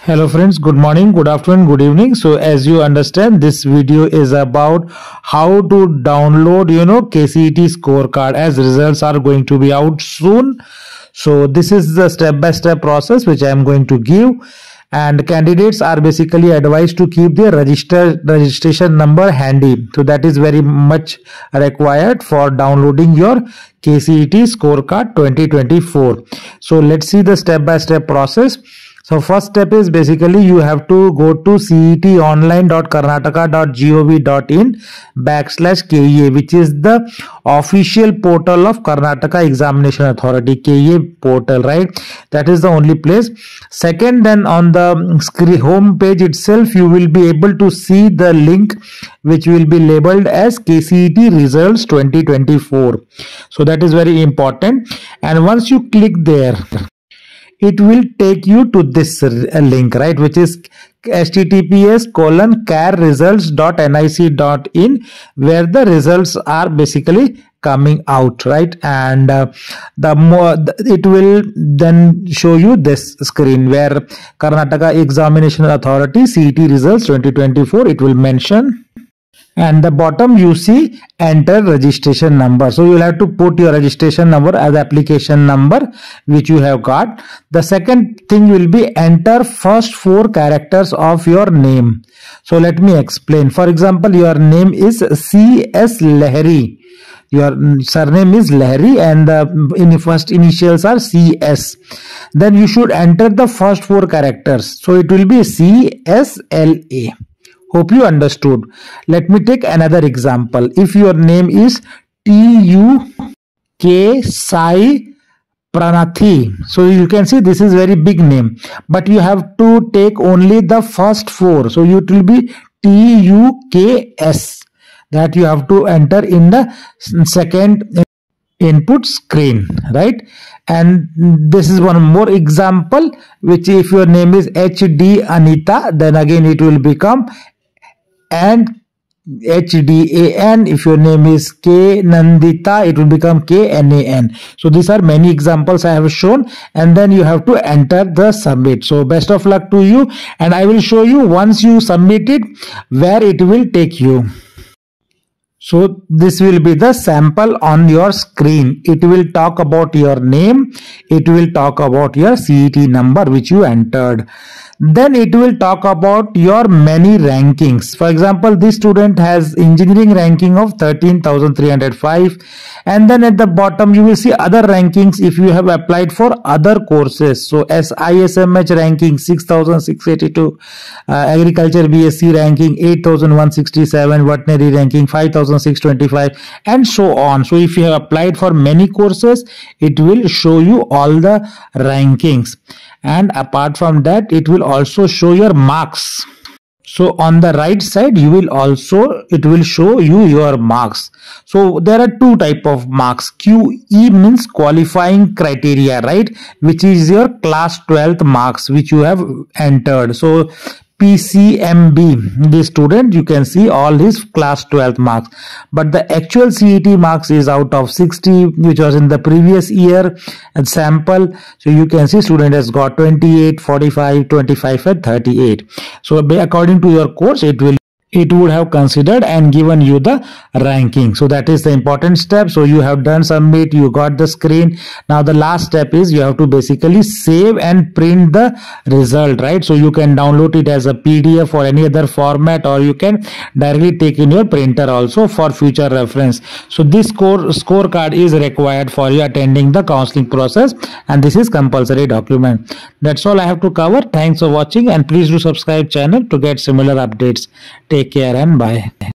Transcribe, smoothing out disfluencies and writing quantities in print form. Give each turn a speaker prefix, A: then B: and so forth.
A: Hello friends, good morning, good afternoon, good evening. So as you understand, this video is about how to download KCET scorecard, as results are going to be out soon. So this is the step-by-step process which I am going to give, and candidates are basically advised to keep their registration number handy. So that is very much required for downloading your KCET scorecard 2024. So let's see the step-by-step process. So first step is basically you have to go to cetonline.karnataka.gov.in/KEA, which is the official portal of Karnataka Examination Authority, KEA portal, right? That is the only place. Second, then on the screen home page itself, you will be able to see the link which will be labeled as KCET results 2024. So that is very important. And once you click there, it will take you to this link, right, which is https://carresults.nic.in, where the results are basically coming out, right? And it will then show you this screen where Karnataka Examination Authority CET results 2024, it will mention. And the bottom you see enter registration number. So you will have to put your registration number as application number which you have got. The second thing will be enter first 4 characters of your name. So let me explain. For example, your name is C.S. Lahiri. Your surname is Lahiri and the first initials are CS. Then you should enter the first 4 characters. So it will be CSLA. Hope you understood. Let me take another example. If your name is TUK Sai Pranathi, so you can see this is very big name, but you have to take only the first 4. So it will be TUKS, that you have to enter in the second input screen, right? And this is one more example, which if your name is HD Anita, then again it will become and HDAN. If your name is K Nandita, it will become KNAN. So these are many examples I have shown, and then you have to enter the submit. So best of luck to you, and I will show you once you submit it where it will take you. So this will be the sample on your screen. It will talk about your name. It will talk about your CET number which you entered. Then it will talk about your many rankings. For example, this student has engineering ranking of 13,305, and then at the bottom you will see other rankings if you have applied for other courses. So SISMH ranking 6,682, agriculture BSc ranking 8,167, veterinary ranking 5,625, and so on. So if you have applied for many courses, it will show you all the rankings. And apart from that, it will also show your marks. So on the right side, it will show you your marks. So there are 2 type of marks. QE means qualifying criteria, right, which is your class 12th marks which you have entered. So PCMB, the student, you can see all his class 12th marks, but the actual CET marks is out of 60, which was in the previous year and sample. So you can see student has got 28, 45, 25 and 38. So according to your course, it would have considered and given you the ranking. So that is the important step. So you have done submit, you got the screen. Now the last step is you have to basically save and print the result, right? So you can download it as a PDF or any other format, or you can directly take in your printer also for future reference. So this scorecard is required for you attending the counseling process, and this is compulsory document. That's all I have to cover. Thanks for watching, and please do subscribe channel to get similar updates. Take care and bye.